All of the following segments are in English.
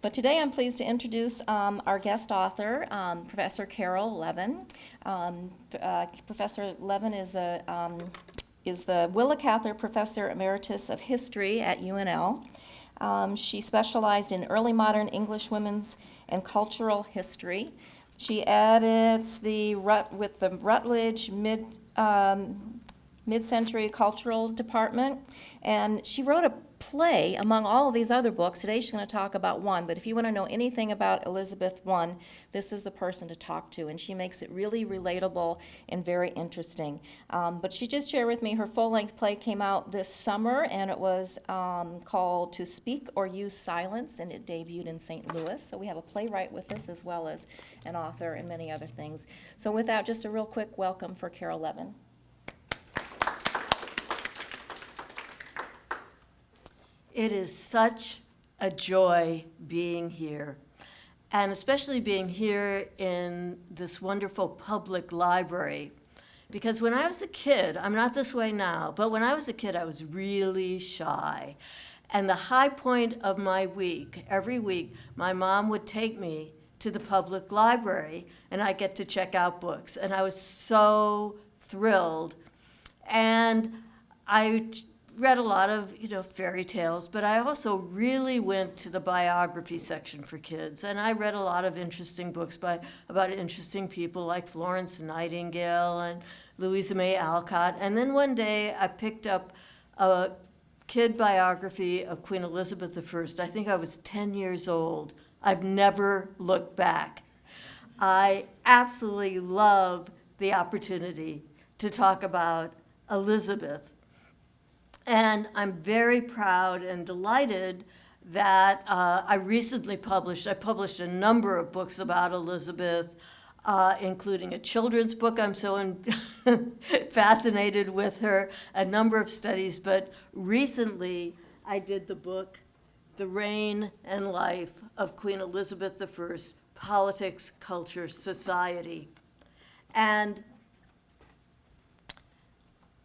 But today I'm pleased to introduce our guest author, Professor Carole Levin. Professor Levin is the Willa Cather Professor Emeritus of History at UNL. She specialized in early modern English women's and cultural history. She edits with the Rutledge Mid-Century Cultural Department, and she wrote a play among all of these other books. Today she's going to talk about one, but if you want to know anything about Elizabeth I, this is the person to talk to, and she makes it really relatable and very interesting. But she just shared with me her full-length play came out this summer, and it was called To Speak or Use Silence, and it debuted in St. Louis. So we have a playwright with us as well as an author and many other things. So with that, just a real quick welcome for Carole Levin. It is such a joy being here, and especially being here in this wonderful public library. Because when I was a kid, I'm not this way now, but when I was a kid, I was really shy. And the high point of my week, every week, my mom would take me to the public library, and I get to check out books. And I was so thrilled. And I read a lot of, fairy tales, but I also really went to the biography section for kids. And I read a lot of interesting books about interesting people like Florence Nightingale and Louisa May Alcott. And then one day I picked up a kid biography of Queen Elizabeth I. I think I was 10 years old. I've never looked back. I absolutely love the opportunity to talk about Elizabeth. And I'm very proud and delighted that I published a number of books about Elizabeth, including a children's book. I'm so fascinated with her, a number of studies, but recently I did the book, The Reign and Life of Queen Elizabeth I, Politics, Culture, Society. And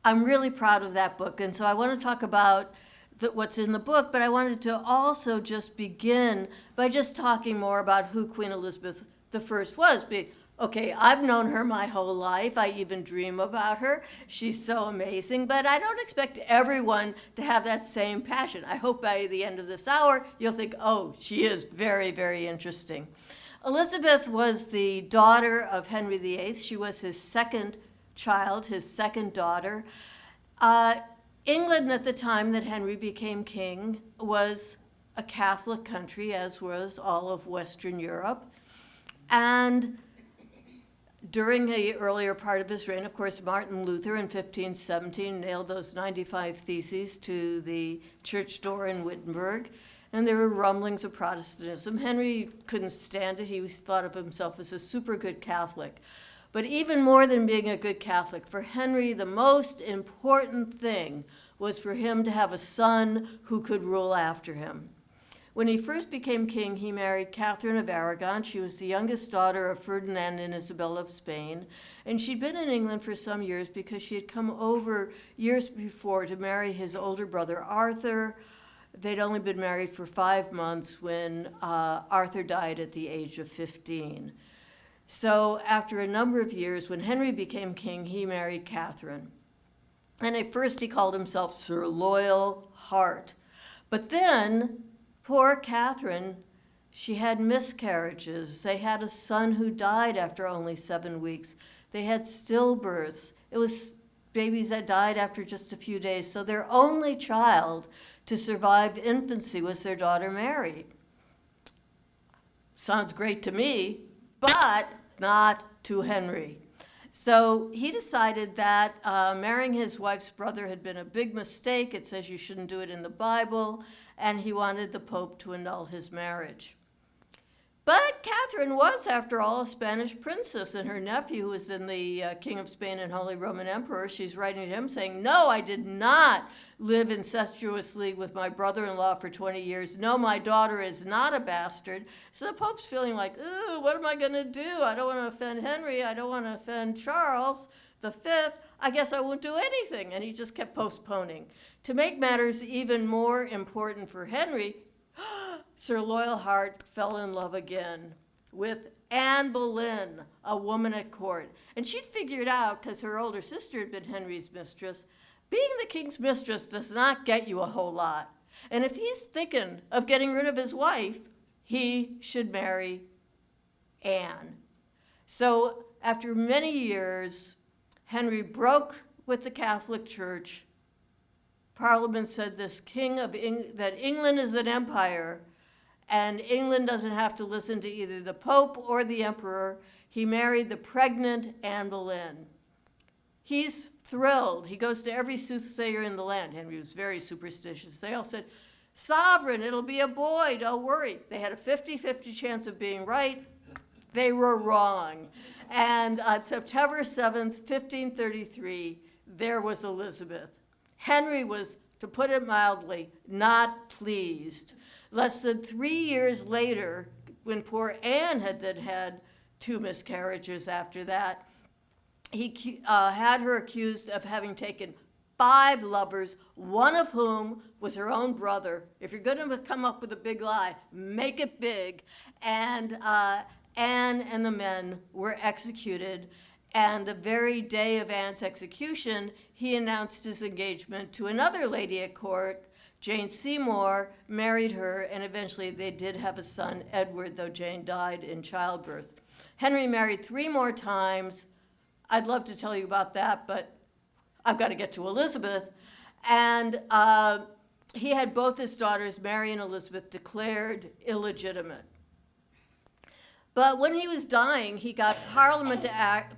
I'm really proud of that book, and so I want to talk about what's in the book, but I wanted to also just begin by just talking more about who Queen Elizabeth I was. Okay, I've known her my whole life. I even dream about her. She's so amazing, but I don't expect everyone to have that same passion. I hope by the end of this hour, you'll think, oh, she is very, very interesting. Elizabeth was the daughter of Henry VIII. She was his second child, his second daughter. England at the time that Henry became king was a Catholic country, as was all of Western Europe. And during the earlier part of his reign, of course, Martin Luther in 1517 nailed those 95 theses to the church door in Wittenberg. And there were rumblings of Protestantism. Henry couldn't stand it. He thought of himself as a super good Catholic. But even more than being a good Catholic, for Henry, the most important thing was for him to have a son who could rule after him. When he first became king, he married Catherine of Aragon. She was the youngest daughter of Ferdinand and Isabella of Spain. And she'd been in England for some years because she had come over years before to marry his older brother, Arthur. They'd only been married for 5 months when Arthur died at the age of 15. So after a number of years, when Henry became king, he married Catherine. And at first he called himself Sir Loyal Heart. But then, poor Catherine, she had miscarriages. They had a son who died after only 7 weeks. They had stillbirths. It was babies that died after just a few days. So their only child to survive infancy was their daughter Mary. Sounds great to me, but not to Henry. So he decided that marrying his wife's brother had been a big mistake. It says you shouldn't do it in the Bible, and he wanted the Pope to annul his marriage. But Catherine was, after all, a Spanish princess, and her nephew, who was in the King of Spain and Holy Roman Emperor, she's writing to him saying, no, I did not live incestuously with my brother-in-law for 20 years. No, my daughter is not a bastard. So the Pope's feeling like, ooh, what am I going to do? I don't want to offend Henry. I don't want to offend Charles V. I guess I won't do anything. And he just kept postponing. To make matters even more important for Henry, Sir Loyalheart fell in love again with Anne Boleyn, a woman at court. And she'd figured out, because her older sister had been Henry's mistress, being the king's mistress does not get you a whole lot. And if he's thinking of getting rid of his wife, he should marry Anne. So after many years, Henry broke with the Catholic Church. Parliament said that England is an empire, and England doesn't have to listen to either the Pope or the Emperor. He married the pregnant Anne Boleyn. He's thrilled. He goes to every soothsayer in the land. Henry was very superstitious. They all said, "Sovereign, it'll be a boy, don't worry." They had a 50-50 chance of being right. They were wrong. And on September 7th, 1533, there was Elizabeth. Henry was, to put it mildly, not pleased. Less than 3 years later, when poor Anne had then had 2 miscarriages after that, he had her accused of having taken 5 lovers, one of whom was her own brother. If you're going to come up with a big lie, make it big. And Anne and the men were executed. And the very day of Anne's execution, he announced his engagement to another lady at court, Jane Seymour, married her, and eventually they did have a son, Edward, though Jane died in childbirth. Henry married 3 more times. I'd love to tell you about that, but I've got to get to Elizabeth. And he had both his daughters, Mary and Elizabeth, declared illegitimate. But when he was dying, he got Parliament to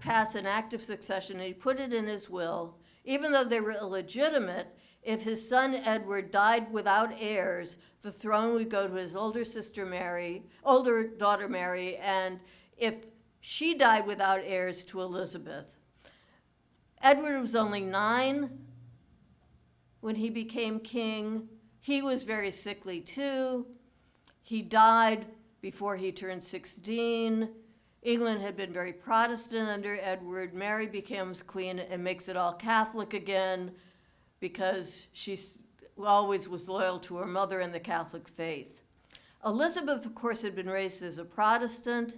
pass an act of succession, and he put it in his will. Even though they were illegitimate, if his son Edward died without heirs, the throne would go to his older daughter Mary, and if she died without heirs, to Elizabeth. Edward was only 9 when he became king. He was very sickly too. He died before he turned 16. England had been very Protestant under Edward. Mary becomes queen and makes it all Catholic again because she always was loyal to her mother and the Catholic faith. Elizabeth, of course, had been raised as a Protestant.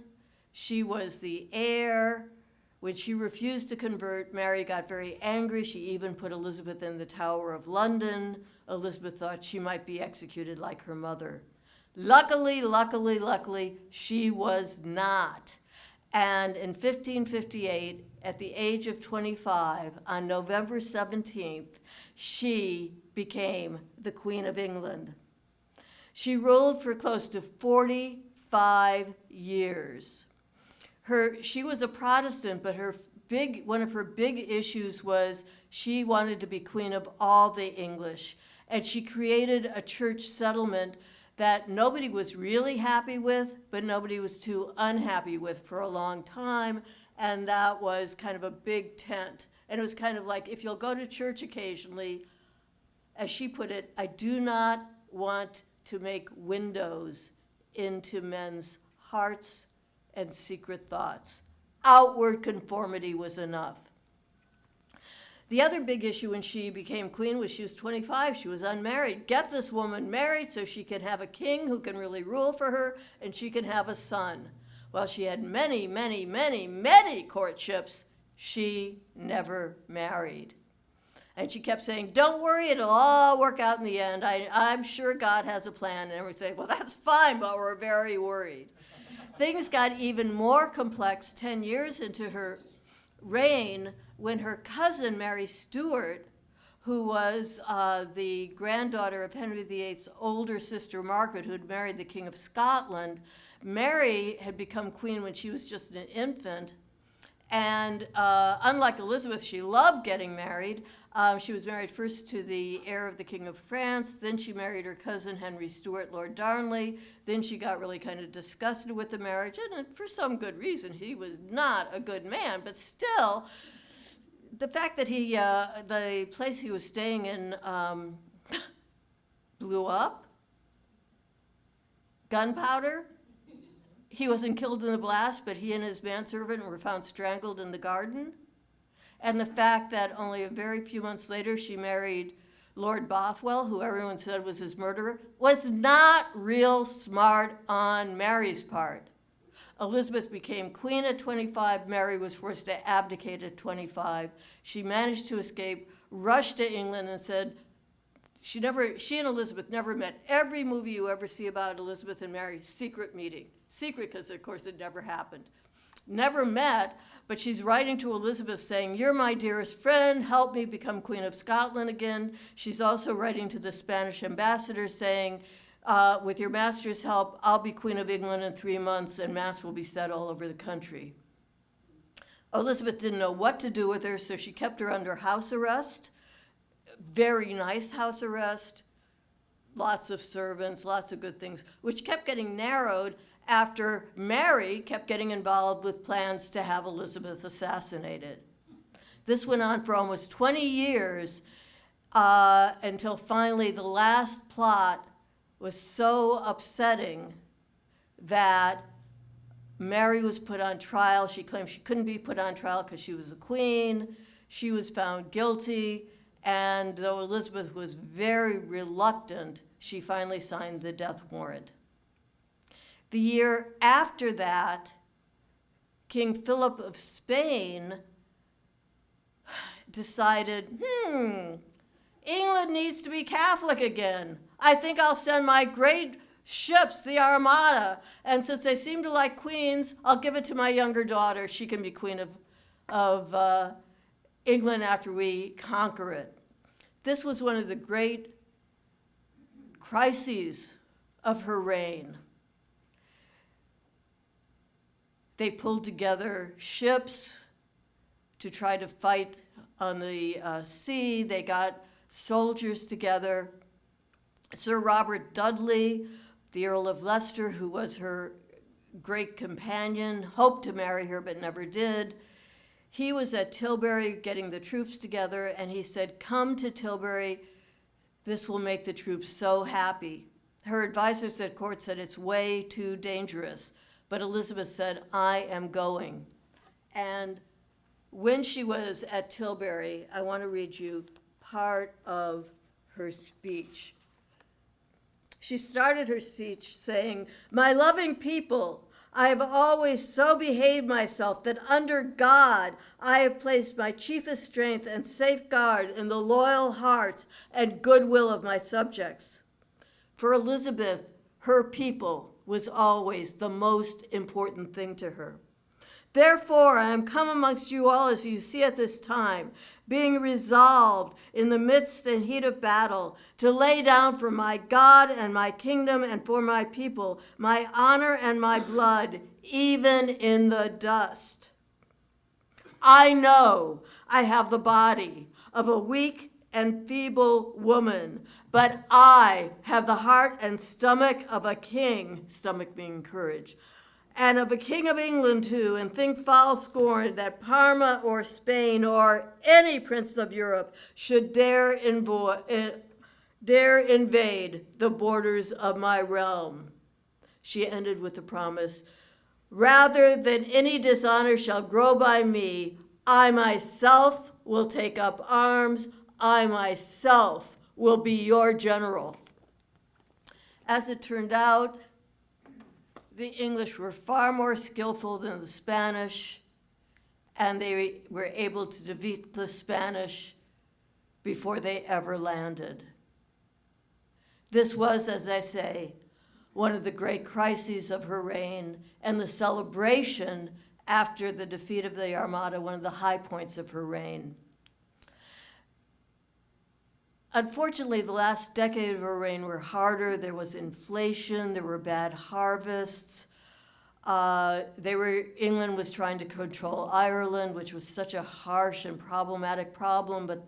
She was the heir. When she refused to convert, Mary got very angry. She even put Elizabeth in the Tower of London. Elizabeth thought she might be executed like her mother. Luckily, she was not. And in 1558, at the age of 25, on November 17th, she became the Queen of England. She ruled for close to 45 years. She was a Protestant, but one of her big issues was she wanted to be queen of all the English. And she created a church settlement that nobody was really happy with, but nobody was too unhappy with for a long time. And that was kind of a big tent. And it was kind of like, if you'll go to church occasionally, as she put it, I do not want to make windows into men's hearts and secret thoughts. Outward conformity was enough. The other big issue when she became queen was she was 25. She was unmarried. Get this woman married so she can have a king who can really rule for her, and she can have a son. Well, she had many courtships. She never married. And she kept saying, don't worry, it'll all work out in the end. I'm sure God has a plan. And we say, well, that's fine, but we're very worried. Things got even more complex 10 years into her reign when her cousin, Mary Stuart, who was the granddaughter of Henry VIII's older sister, Margaret, who had married the King of Scotland. Mary had become queen when she was just an infant. And unlike Elizabeth, she loved getting married. She was married first to the heir of the King of France. Then she married her cousin, Henry Stuart, Lord Darnley. Then she got really kind of disgusted with the marriage. And for some good reason, he was not a good man. But still, the fact that the place he was staying in blew up, gunpowder. He wasn't killed in the blast, but he and his manservant were found strangled in the garden. And the fact that only a very few months later she married Lord Bothwell, who everyone said was his murderer, was not real smart on Mary's part. Elizabeth became queen at 25. Mary was forced to abdicate at 25. She managed to escape, rushed to England, and said she and Elizabeth never met. Every movie you ever see about Elizabeth and Mary, secret meeting. Secret because, of course, it never happened. Never met, but she's writing to Elizabeth saying, "You're my dearest friend, help me become Queen of Scotland again." She's also writing to the Spanish ambassador saying, "With your master's help, I'll be Queen of England in 3 months and mass will be said all over the country." Elizabeth didn't know what to do with her, so she kept her under house arrest. Very nice house arrest, lots of servants, lots of good things, which kept getting narrowed after Mary kept getting involved with plans to have Elizabeth assassinated. This went on for almost 20 years until finally the last plot was so upsetting that Mary was put on trial. She claimed she couldn't be put on trial because she was a queen. She was found guilty, and though Elizabeth was very reluctant, she finally signed the death warrant. The year after that, King Philip of Spain decided, England needs to be Catholic again. I think I'll send my great ships, the Armada, and since they seem to like queens, I'll give it to my younger daughter. She can be queen of England after we conquer it. This was one of the great crises of her reign. They pulled together ships to try to fight on the sea. They got soldiers together. Sir Robert Dudley, the Earl of Leicester, who was her great companion, hoped to marry her but never did. He was at Tilbury getting the troops together, and he said, "Come to Tilbury. This will make the troops so happy." Her advisors at court said, "It's way too dangerous." But Elizabeth said, "I am going." And when she was at Tilbury, I want to read you part of her speech. She started her speech saying, "My loving people, I have always so behaved myself that under God I have placed my chiefest strength and safeguard in the loyal hearts and goodwill of my subjects." For Elizabeth, her people was always the most important thing to her. "Therefore, I am come amongst you all as you see at this time, being resolved in the midst and heat of battle to lay down for my God and my kingdom and for my people my honor and my blood, even in the dust. I know I have the body of a weak and feeble woman, but I have the heart and stomach of a king," stomach being courage, "and of a king of England too, and think foul scorn that Parma or Spain or any prince of Europe should dare invade the borders of my realm." She ended with the promise, "Rather than any dishonor shall grow by me, I myself will take up arms. I myself will be your general." As it turned out, the English were far more skillful than the Spanish, and they were able to defeat the Spanish before they ever landed. This was, as I say, one of the great crises of her reign, and the celebration after the defeat of the Armada, one of the high points of her reign. Unfortunately, the last decade of her reign were harder. There was inflation, there were bad harvests. England was trying to control Ireland, which was such a harsh and problematic problem, but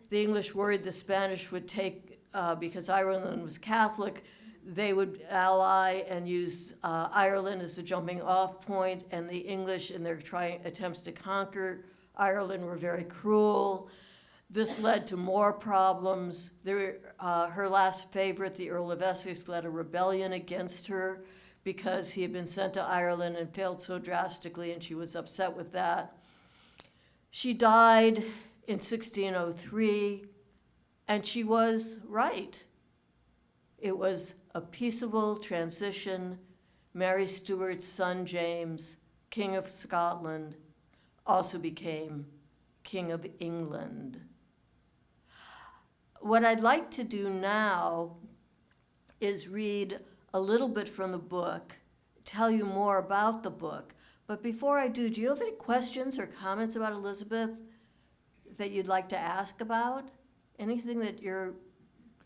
the English worried the Spanish would take, because Ireland was Catholic, they would ally and use Ireland as a jumping off point, and the English, in their attempts to conquer Ireland, were very cruel. This led to more problems. Her last favorite, the Earl of Essex, led a rebellion against her because he had been sent to Ireland and failed so drastically, and she was upset with that. She died in 1603. And she was right. It was a peaceable transition. Mary Stuart's son, James, King of Scotland, also became King of England. What I'd like to do now is read a little bit from the book, tell you more about the book. But before I do you have any questions or comments about Elizabeth that you'd like to ask about? Anything that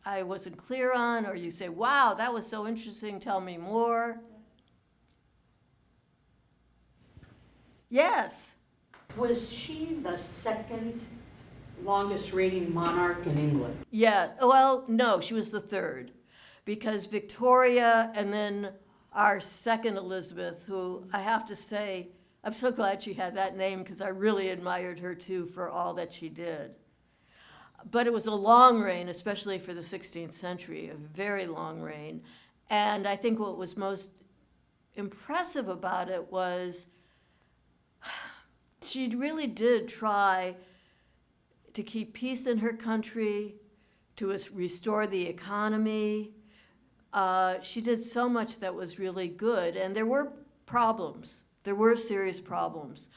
I wasn't clear on, or you say, wow, that was so interesting, tell me more? Yes. Was she the second longest reigning monarch in England? Yeah, well, no, she was the third, because Victoria and then our second Elizabeth, who I have to say, I'm so glad she had that name because I really admired her too for all that she did. But it was a long reign, especially for the 16th century, a very long reign. And I think what was most impressive about it was she really did try to keep peace in her country, to restore the economy. She did so much that was really good, and there were problems. There were serious problems,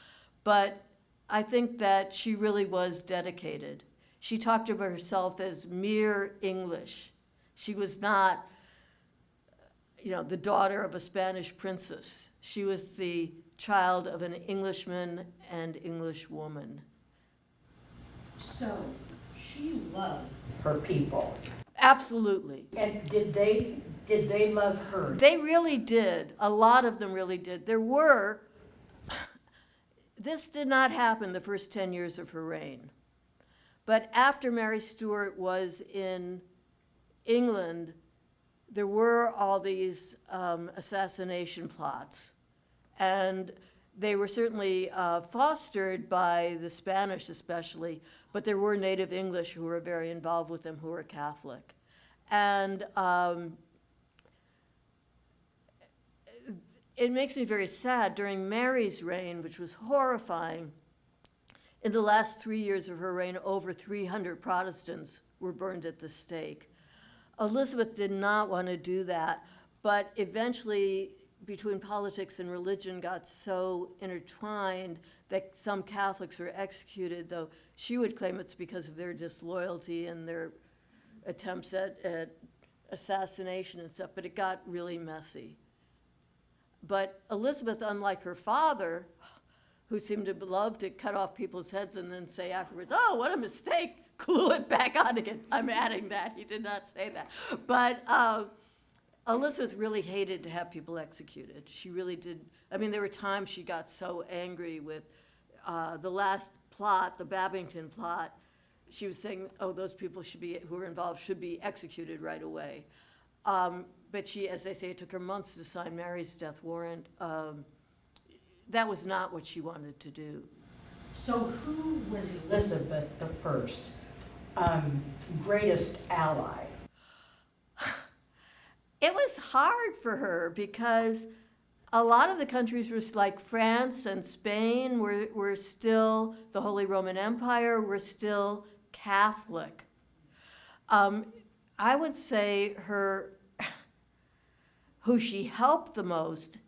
but I think that she really was dedicated. She talked of herself as mere English. She was not, the daughter of a Spanish princess. She was the child of an Englishman and English woman. So she loved her people. Absolutely. And did they love her? They really did. A lot of them really did. This did not happen the first 10 years of her reign. But after Mary Stuart was in England, there were all these assassination plots. And they were certainly fostered by the Spanish especially, but there were native English who were very involved with them who were Catholic. And it makes me very sad. During Mary's reign, which was horrifying, in the last 3 years of her reign, over 300 Protestants were burned at the stake. Elizabeth did not want to do that, but eventually, between politics and religion got so intertwined that some Catholics were executed, though she would claim it's because of their disloyalty and their attempts at assassination and stuff, but it got really messy. But Elizabeth, unlike her father, who seemed to love to cut off people's heads and then say afterwards, oh, what a mistake, glue it back on again. I'm adding that, he did not say that. But Elizabeth really hated to have people executed. She really did. I mean, there were times she got so angry with the last plot, the Babington plot. She was saying, oh, those people who were involved should be executed right away. But she, as they say, it took her months to sign Mary's death warrant. That was not what she wanted to do. So who was Elizabeth I, greatest ally? It was hard for her because a lot of the countries were like France and Spain were still, the Holy Roman Empire were still Catholic. I would say who she helped the most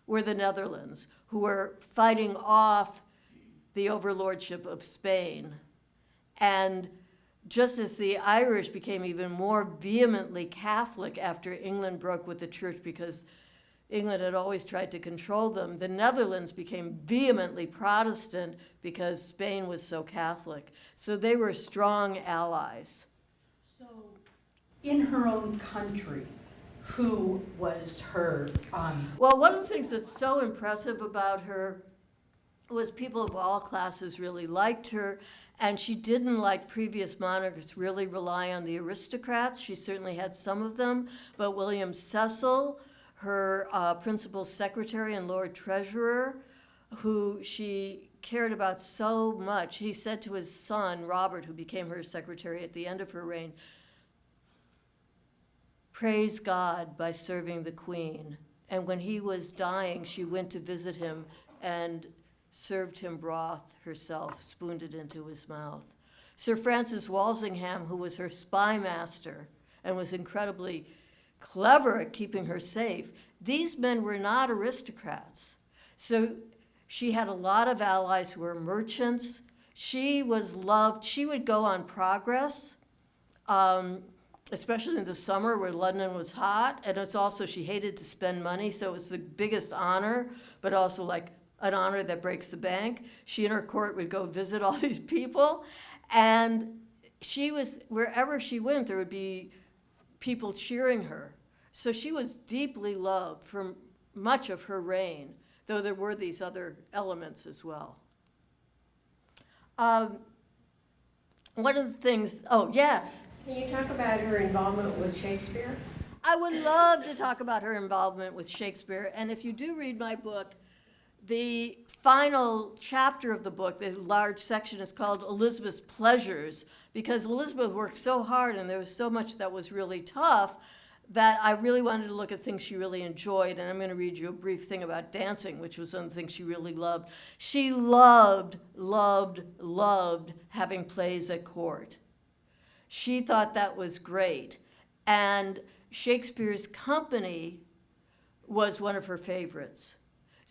were the Netherlands, who were fighting off the overlordship of Spain. And just as the Irish became even more vehemently Catholic after England broke with the church because England had always tried to control them, the Netherlands became vehemently Protestant because Spain was so Catholic. So they were strong allies. So in her own country, who was her? Well, one of the things that's so impressive about her was people of all classes really liked her, and she didn't, like previous monarchs, really rely on the aristocrats. She certainly had some of them, but William Cecil, her principal secretary and Lord Treasurer, who she cared about so much, he said to his son, Robert, who became her secretary at the end of her reign, praise God by serving the Queen. And when he was dying, she went to visit him and served him broth herself, spooned it into his mouth. Sir Francis Walsingham, who was her spy master and was incredibly clever at keeping her safe, these men were not aristocrats. So she had a lot of allies who were merchants. She was loved. She would go on Progress, especially in the summer where London was hot. And it's also, she hated to spend money, so it was the biggest honor, but also like an honor that breaks the bank. She and her court would go visit all these people. And she was, wherever she went, there would be people cheering her. So she was deeply loved for much of her reign, though there were these other elements as well. One of the things, oh, yes. Can you talk about her involvement with Shakespeare? I would love to talk about her involvement with Shakespeare. And if you do read my book, the final chapter of the book, the large section, is called Elizabeth's Pleasures, because Elizabeth worked so hard and there was so much that was really tough that I really wanted to look at things she really enjoyed. And I'm going to read you a brief thing about dancing, which was one of the things she really loved. She loved, loved, loved having plays at court. She thought that was great. And Shakespeare's company was one of her favorites.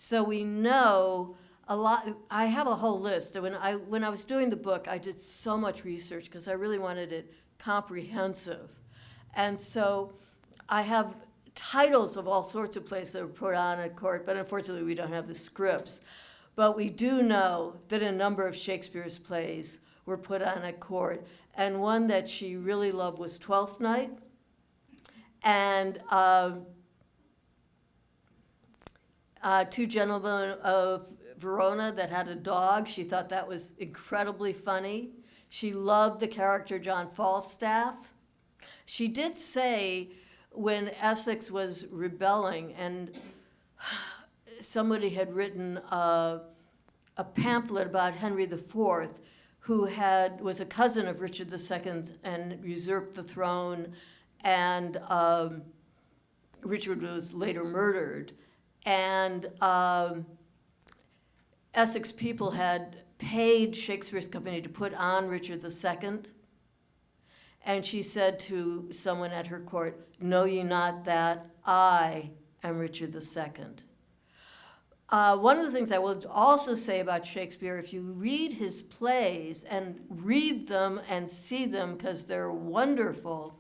So we know a lot. I have a whole list. When I was doing the book, I did so much research because I really wanted it comprehensive. And so I have titles of all sorts of plays that were put on at court, but unfortunately we don't have the scripts. But we do know that a number of Shakespeare's plays were put on at court, and one that she really loved was Twelfth Night. And Two Gentlemen of Verona that had a dog. She thought that was incredibly funny. She loved the character John Falstaff. She did say when Essex was rebelling and somebody had written a pamphlet about Henry IV, who was a cousin of Richard II and usurped the throne, and Richard was later murdered. And Essex people had paid Shakespeare's company to put on Richard II. And she said to someone at her court, "Know ye not that I am Richard II?" One of the things I will also say about Shakespeare, if you read his plays and read them and see them because they're wonderful,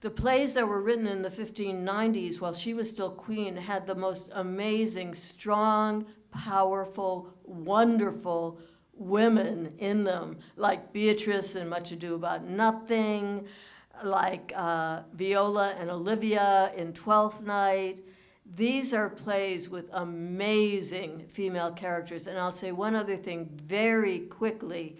the plays that were written in the 1590s while she was still queen had the most amazing, strong, powerful, wonderful women in them, like Beatrice in Much Ado About Nothing, like Viola and Olivia in Twelfth Night. These are plays with amazing female characters. And I'll say one other thing very quickly.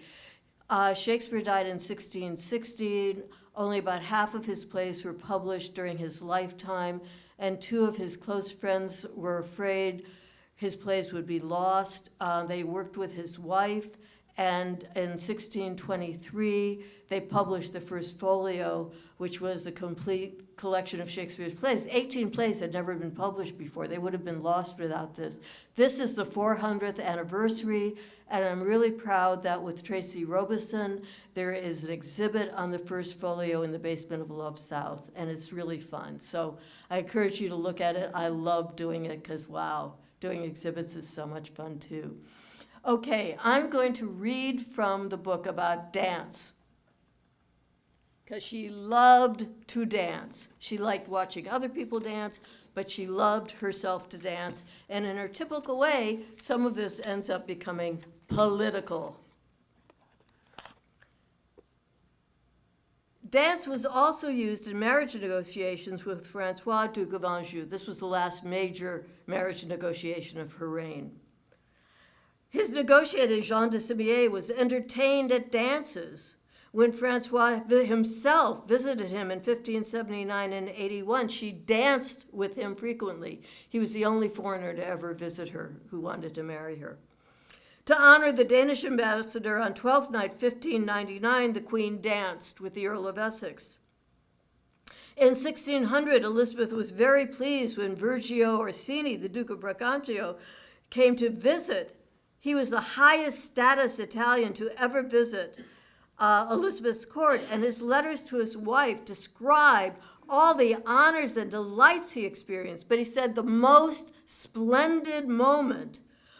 Shakespeare died in 1616. Only about half of his plays were published during his lifetime, and two of his close friends were afraid his plays would be lost. They worked with his wife, and in 1623, they published the first folio, which was a complete collection of Shakespeare's plays. 18 plays had never been published before. They would have been lost without this. This is the 400th anniversary, and I'm really proud that with Tracy Robeson, there is an exhibit on the first folio in the basement of Love South, and it's really fun. So I encourage you to look at it. I love doing it because, wow, doing exhibits is so much fun too. Okay, I'm going to read from the book about dance, because she loved to dance. She liked watching other people dance, but she loved herself to dance. And in her typical way, some of this ends up becoming political. Dance was also used in marriage negotiations with Francois, Duke of Anjou. This was the last major marriage negotiation of her reign. His negotiator, Jean de Simier, was entertained at dances. When Francois himself visited him in 1579 and 81, she danced with him frequently. He was the only foreigner to ever visit her who wanted to marry her. To honor the Danish ambassador on Twelfth Night, 1599, the Queen danced with the Earl of Essex. In 1600, Elizabeth was very pleased when Virgilio Orsini, the Duke of Braganza, came to visit. He was the highest status Italian to ever visit Elizabeth's court, and his letters to his wife described all the honors and delights he experienced. But he said the most splendid moment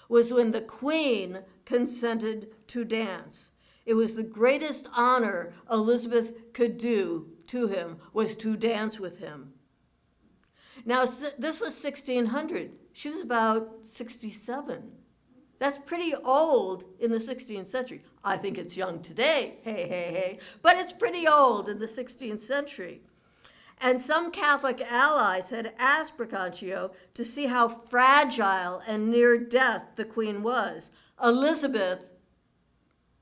was when the Queen consented to dance. It was the greatest honor Elizabeth could do to him, was to dance with him. Now, this was 1600. She was about 67. That's pretty old in the 16th century. I think it's young today, hey, hey, hey, but it's pretty old in the 16th century. And some Catholic allies had asked Bracancio to see how fragile and near death the Queen was. Elizabeth,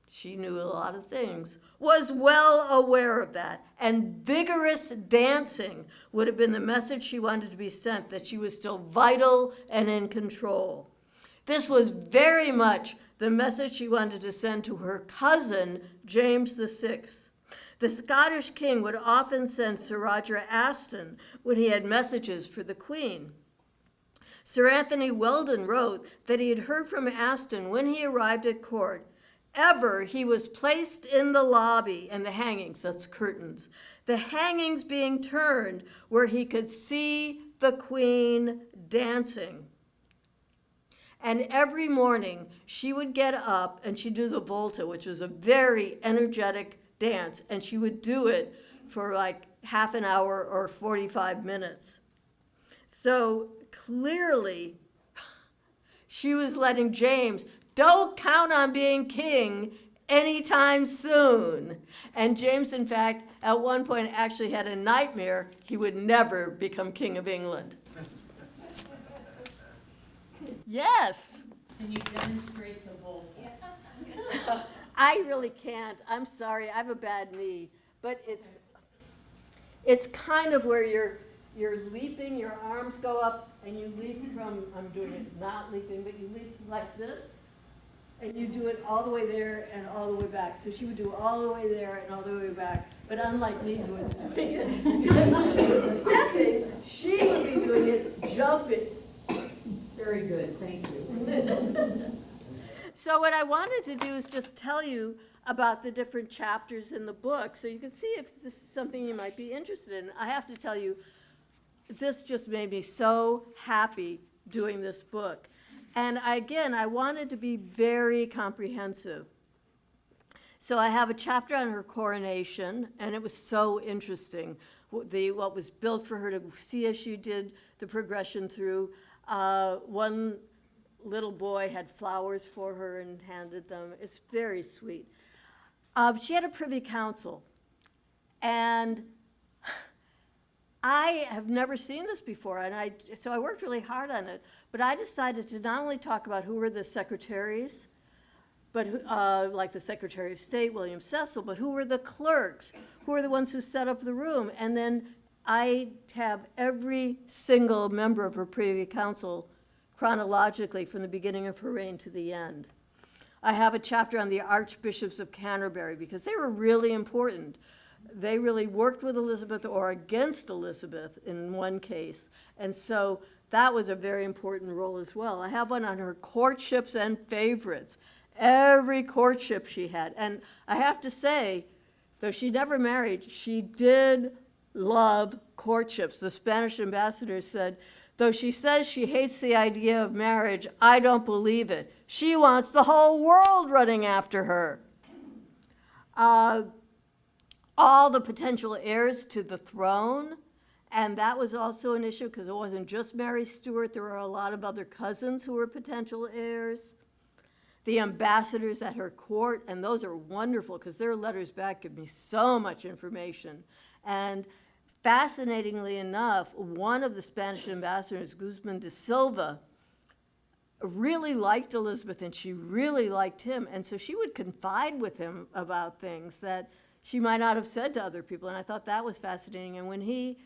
she knew a lot of things, was well aware of that. And vigorous dancing would have been the message she wanted to be sent, that she was still vital and in control. This was very much the message she wanted to send to her cousin, James VI. The Scottish king would often send Sir Roger Aston when he had messages for the Queen. Sir Anthony Weldon wrote that he had heard from Aston when he arrived at court. Ever he was placed in the lobby, and the hangings, that's curtains, the hangings being turned where he could see the Queen dancing. And every morning she would get up and she'd do the volta, which was a very energetic dance, and she would do it for like half an hour or 45 minutes. So clearly she was letting James, don't count on being king anytime soon. And James, in fact, at one point actually had a nightmare he would never become king of England. Yes. Can you demonstrate the volta? I really can't. I'm sorry. I have a bad knee. But it's kind of where you're leaping, your arms go up, and you leap from, I'm doing it not leaping, but you leap like this, and you do it all the way there and all the way back. So she would do all the way there and all the way back. But unlike me, who was doing it stepping, she would be doing it jumping. Very good, thank you. So what I wanted to do is just tell you about the different chapters in the book so you can see if this is something you might be interested in. I have to tell you, this just made me so happy doing this book. And again, I wanted to be very comprehensive. So I have a chapter on her coronation, and it was so interesting, what was built for her to see as she did the progression through. One little boy had flowers for her and handed them. It's very sweet. She had a privy council, and I have never seen this before, and so I worked really hard on it. But I decided to not only talk about who were the secretaries, but like the Secretary of State, William Cecil, but who were the clerks, who were the ones who set up the room, and then I have every single member of her Privy Council chronologically from the beginning of her reign to the end. I have a chapter on the Archbishops of Canterbury because they were really important. They really worked with Elizabeth or against Elizabeth in one case, and so that was a very important role as well. I have one on her courtships and favorites, every courtship she had. And I have to say, though she never married, she did love courtships. The Spanish ambassador said, though she says she hates the idea of marriage, I don't believe it. She wants the whole world running after her. All the potential heirs to the throne, and that was also an issue because it wasn't just Mary Stuart. There were a lot of other cousins who were potential heirs. The ambassadors at her court, and those are wonderful because their letters back give me so much information. And fascinatingly enough, one of the Spanish ambassadors, Guzman de Silva, really liked Elizabeth and she really liked him. And so she would confide with him about things that she might not have said to other people. And I thought that was fascinating. And when he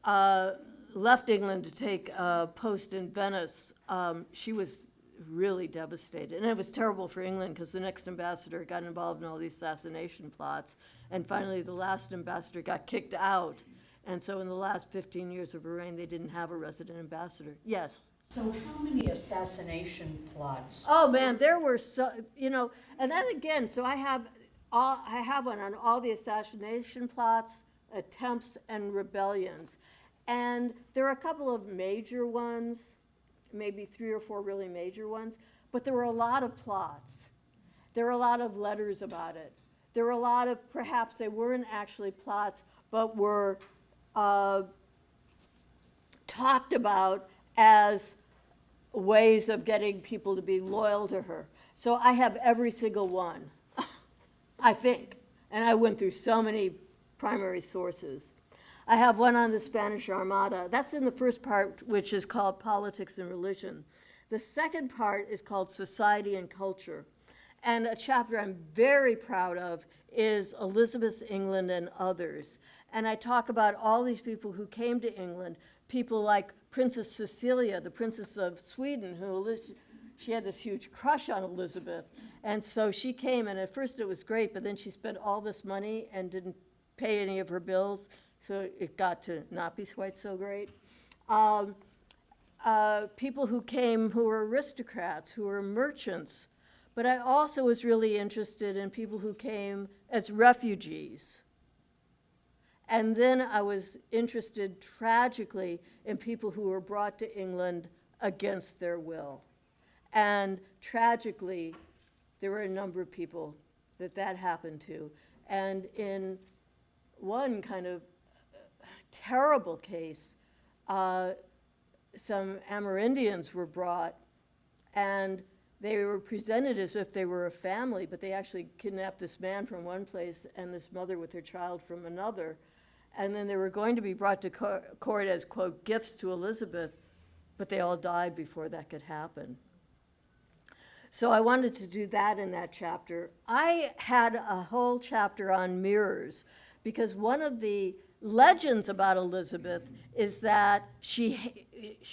left England to take a post in Venice, she was really devastated. And it was terrible for England because the next ambassador got involved in all these assassination plots. And finally, the last ambassador got kicked out. And so in the last 15 years of her reign, they didn't have a resident ambassador. Yes? So how many assassination plots? Oh, man, there were so, and then again, so I have I have one on all the assassination plots, attempts, and rebellions. And there are a couple of major ones, maybe 3 or 4 really major ones, but there were a lot of plots. There were a lot of letters about it. There were a lot of, perhaps they weren't actually plots, but were talked about as ways of getting people to be loyal to her. So I have every single one, I think. And I went through so many primary sources. I have one on the Spanish Armada. That's in the first part, which is called Politics and Religion. The second part is called Society and Culture. And a chapter I'm very proud of is Elizabeth's England and Others. And I talk about all these people who came to England, people like Princess Cecilia, the Princess of Sweden, she had this huge crush on Elizabeth. And so she came, and at first it was great, but then she spent all this money and didn't pay any of her bills, so it got to not be quite so great. People who came who were aristocrats, who were merchants, but I also was really interested in people who came as refugees. And then I was interested tragically in people who were brought to England against their will. And tragically, there were a number of people that happened to. And in one kind of terrible case, some Amerindians were brought, and they were presented as if they were a family, but they actually kidnapped this man from one place and this mother with her child from another. And then they were going to be brought to court as, quote, gifts to Elizabeth, but they all died before that could happen. So I wanted to do that in that chapter. I had a whole chapter on mirrors, because one of the legends about Elizabeth is that she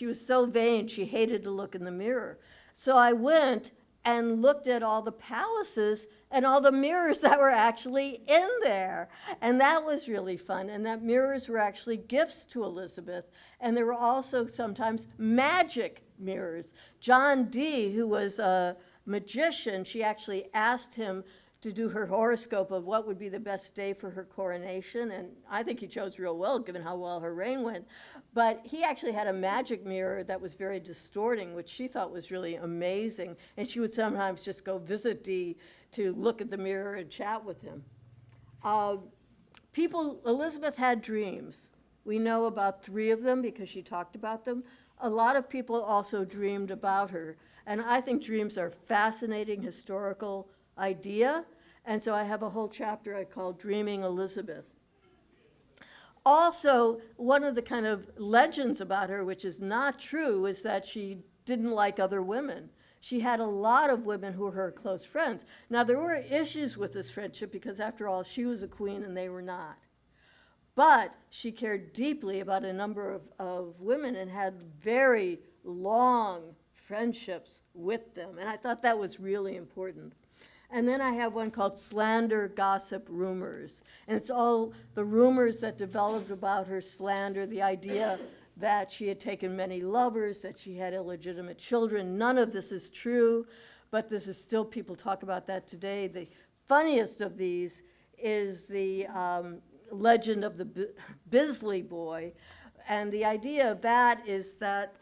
was so vain, she hated to look in the mirror. So I went and looked at all the palaces and all the mirrors that were actually in there. And that was really fun. And that mirrors were actually gifts to Elizabeth. And there were also sometimes magic mirrors. John Dee, who was a magician, she actually asked him to do her horoscope of what would be the best day for her coronation. And I think he chose real well, given how well her reign went. But he actually had a magic mirror that was very distorting, which she thought was really amazing. And she would sometimes just go visit Dee to look at the mirror and chat with him. Elizabeth had dreams. We know about 3 of them because she talked about them. A lot of people also dreamed about her. And I think dreams are a fascinating historical idea. And so I have a whole chapter I call Dreaming Elizabeth. Also, one of the kind of legends about her, which is not true, is that she didn't like other women. She had a lot of women who were her close friends. Now, there were issues with this friendship because, after all, she was a queen and they were not. But she cared deeply about a number of women and had very long friendships with them. And I thought that was really important. And then I have one called Slander, Gossip, Rumors. And it's all the rumors that developed about her slander, the idea that she had taken many lovers, that she had illegitimate children. None of this is true, but this is still, people talk about that today. The funniest of these is the legend of the Bisley boy. And the idea of that is that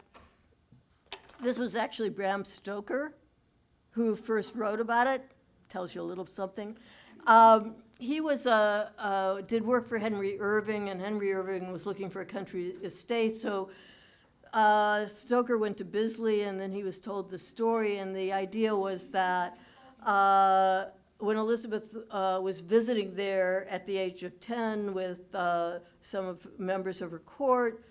this was actually Bram Stoker who first wrote about it. Tells you a little something. He was did work for Henry Irving, and Henry Irving was looking for a country estate. So Stoker went to Bisley, and then he was told the story. And the idea was that when Elizabeth was visiting there at the age of 10 with some of members of her court,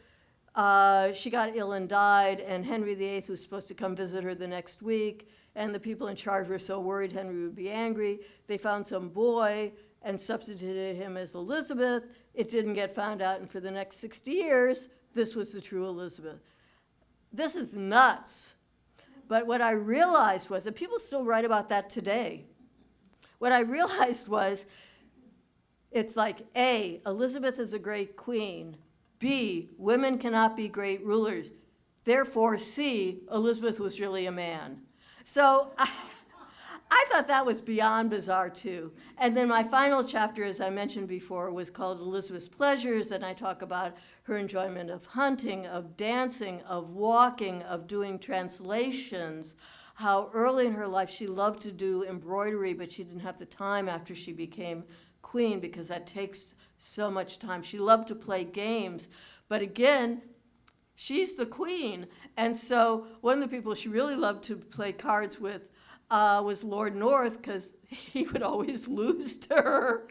she got ill and died. And Henry VIII was supposed to come visit her the next week. And the people in charge were so worried Henry would be angry. They found some boy and substituted him as Elizabeth. It didn't get found out, and for the next 60 years, this was the true Elizabeth. This is nuts. But what I realized was, and people still write about that today, what I realized was, it's like, A, Elizabeth is a great queen. B, women cannot be great rulers. Therefore, C, Elizabeth was really a man. So I thought that was beyond bizarre, too. And then my final chapter, as I mentioned before, was called Elizabeth's Pleasures, and I talk about her enjoyment of hunting, of dancing, of walking, of doing translations, how early in her life she loved to do embroidery, but she didn't have the time after she became queen because that takes so much time. She loved to play games, but again, she's the queen. And so one of the people she really loved to play cards with was Lord North, because he would always lose to her.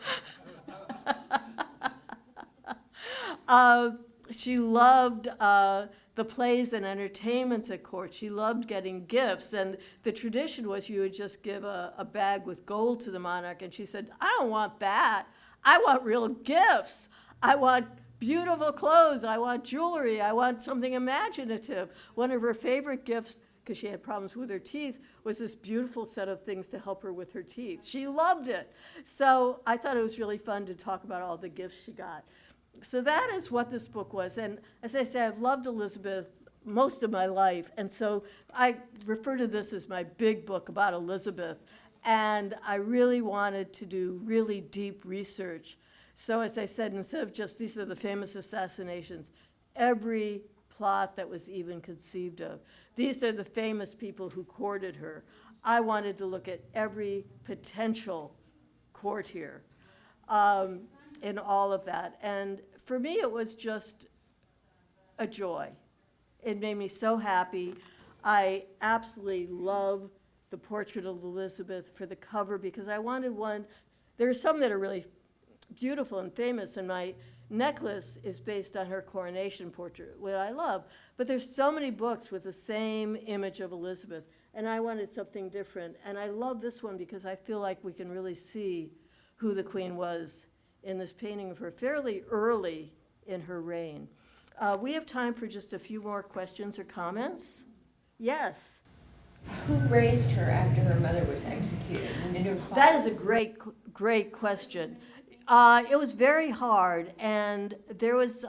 She loved the plays and entertainments at court. She loved getting gifts, and the tradition was you would just give a bag with gold to the monarch, and she said, I don't want that. I want real gifts. I want beautiful clothes. I want jewelry. I want something imaginative. One of her favorite gifts, because she had problems with her teeth, was this beautiful set of things to help her with her teeth. She loved it. So I thought it was really fun to talk about all the gifts she got. So that is what this book was. And as I say, I've loved Elizabeth most of my life. And so I refer to this as my big book about Elizabeth. And I really wanted to do really deep research. So as I said, instead of just these are the famous assassinations, every plot that was even conceived of. These are the famous people who courted her. I wanted to look at every potential courtier in all of that. And for me, it was just a joy. It made me so happy. I absolutely love the portrait of Elizabeth for the cover because I wanted one. There are some that are really beautiful and famous, and my necklace is based on her coronation portrait, which I love. But there's so many books with the same image of Elizabeth, and I wanted something different. And I love this one because I feel like we can really see who the queen was in this painting of her fairly early in her reign. We have time for just a few more questions or comments. Yes? Who raised her after her mother was executed? And did her father- That is a great question. It was very hard, and there was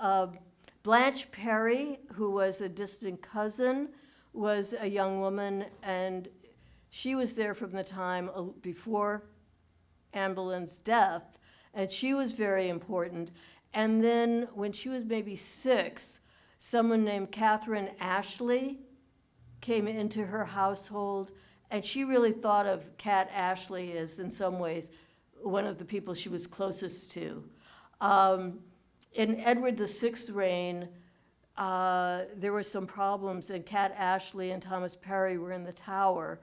Blanche Perry, who was a distant cousin, was a young woman, and she was there from the time before Anne Boleyn's death, and she was very important. And then when she was maybe 6, someone named Catherine Ashley came into her household, and she really thought of Cat Ashley as, in some ways, one of the people she was closest to. In Edward VI's reign, there were some problems, and Cat Ashley and Thomas Parry were in the Tower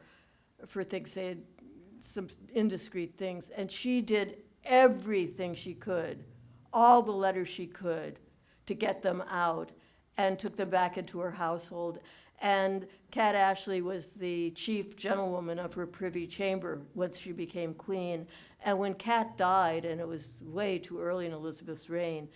for things they had, some indiscreet things, and she did everything she could, all the letters she could, to get them out, and took them back into her household. And Cat Ashley was the chief gentlewoman of her privy chamber once she became queen. And when Cat died, and it was way too early in Elizabeth's reign,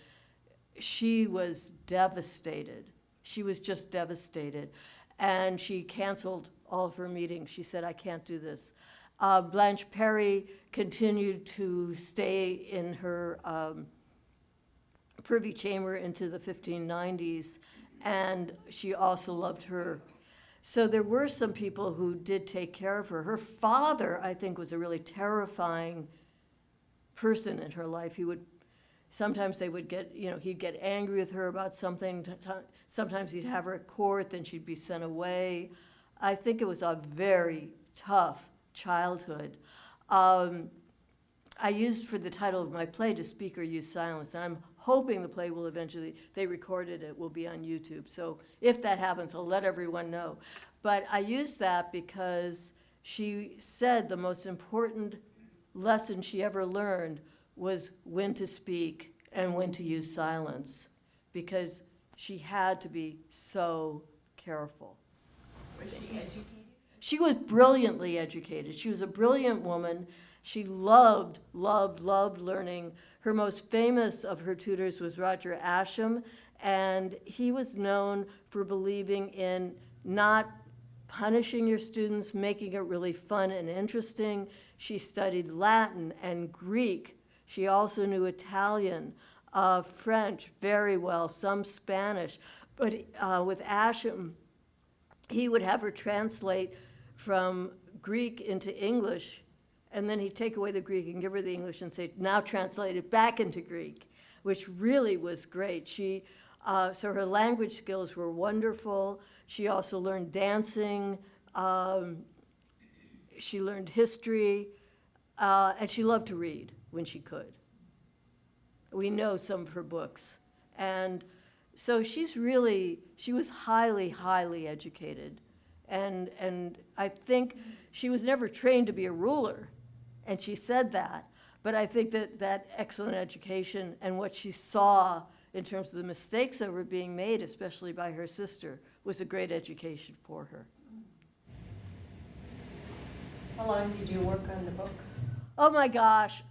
she was devastated. She was just devastated. And she canceled all of her meetings. She said, I can't do this. Blanche Perry continued to stay in her privy chamber into the 1590s, and she also loved her. So there were some people who did take care of her. Her father, I think, was a really terrifying person in her life. He would, sometimes they would get, he'd get angry with her about something. Sometimes he'd have her at court, then she'd be sent away. I think it was a very tough childhood. I used for the title of my play To Speak or Use Silence, and I'm hoping the play will eventually, they recorded it, will be on YouTube. So if that happens, I'll let everyone know. But I used that because she said the most important lesson she ever learned was when to speak and when to use silence, because she had to be so careful. Was she educated? She was brilliantly educated. She was a brilliant woman. She loved learning. Her most famous of her tutors was Roger Ascham, and he was known for believing in not punishing your students, making it really fun and interesting. She studied Latin and Greek. She also knew Italian, French very well, some Spanish. But with Ascham, he would have her translate from Greek into English, and then he'd take away the Greek and give her the English and say, now translate it back into Greek, which really was great. So her language skills were wonderful. She also learned dancing. She learned history, and she loved to read when she could. We know some of her books. And so she was highly, highly educated. And I think she was never trained to be a ruler, and she said that. But I think that excellent education and what she saw in terms of the mistakes that were being made, especially by her sister, was a great education for her. How long did you work on the book? Oh my gosh.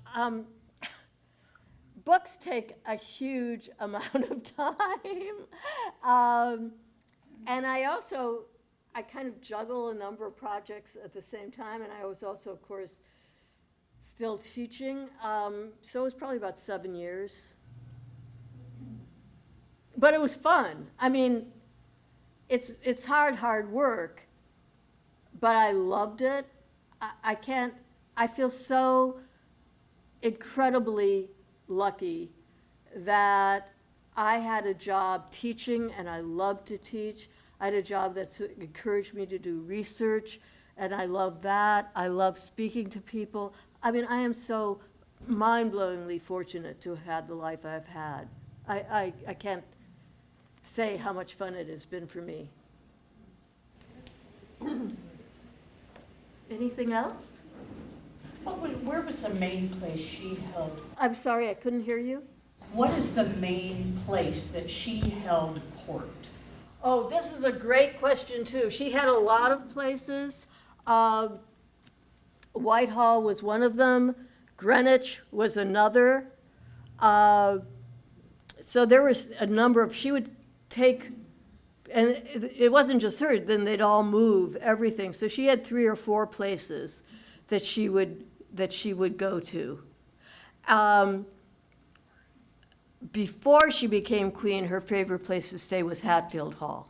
Books take a huge amount of time. And I kind of juggle a number of projects at the same time, and I was also, of course, still teaching. So it was probably about 7 years. But it was fun. I mean, it's hard work, but I loved it. I feel so incredibly lucky that I had a job teaching, and I loved to teach. I had a job that encouraged me to do research, and I love that. I love speaking to people. I mean, I am so mind-blowingly fortunate to have had the life I've had. I can't say how much fun it has been for me. Anything else? Where was the main place she held? I'm sorry, I couldn't hear you. What is the main place that she held court? Oh, this is a great question, too. She had a lot of places. Whitehall was one of them. Greenwich was another. So there was a number of, she would take, and it wasn't just her, then they'd all move everything. So she had 3 or 4 places that she would go to. Before she became queen, her favorite place to stay was Hatfield Hall.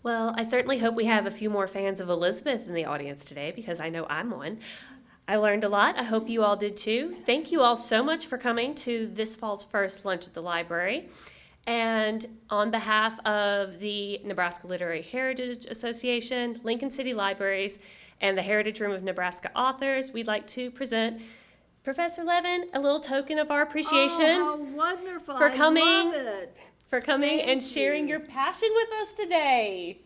Well, I certainly hope we have a few more fans of Elizabeth in the audience today, because I know I'm one. I learned a lot. I hope you all did too. Thank you all so much for coming to this fall's first lunch at the library. And on behalf of the Nebraska Literary Heritage Association, Lincoln City Libraries, and the Heritage Room of Nebraska Authors, we'd like to present Professor Levin a little token of our appreciation. Oh, how wonderful. For coming. I love it. For coming Thank and sharing you. your passion with us today.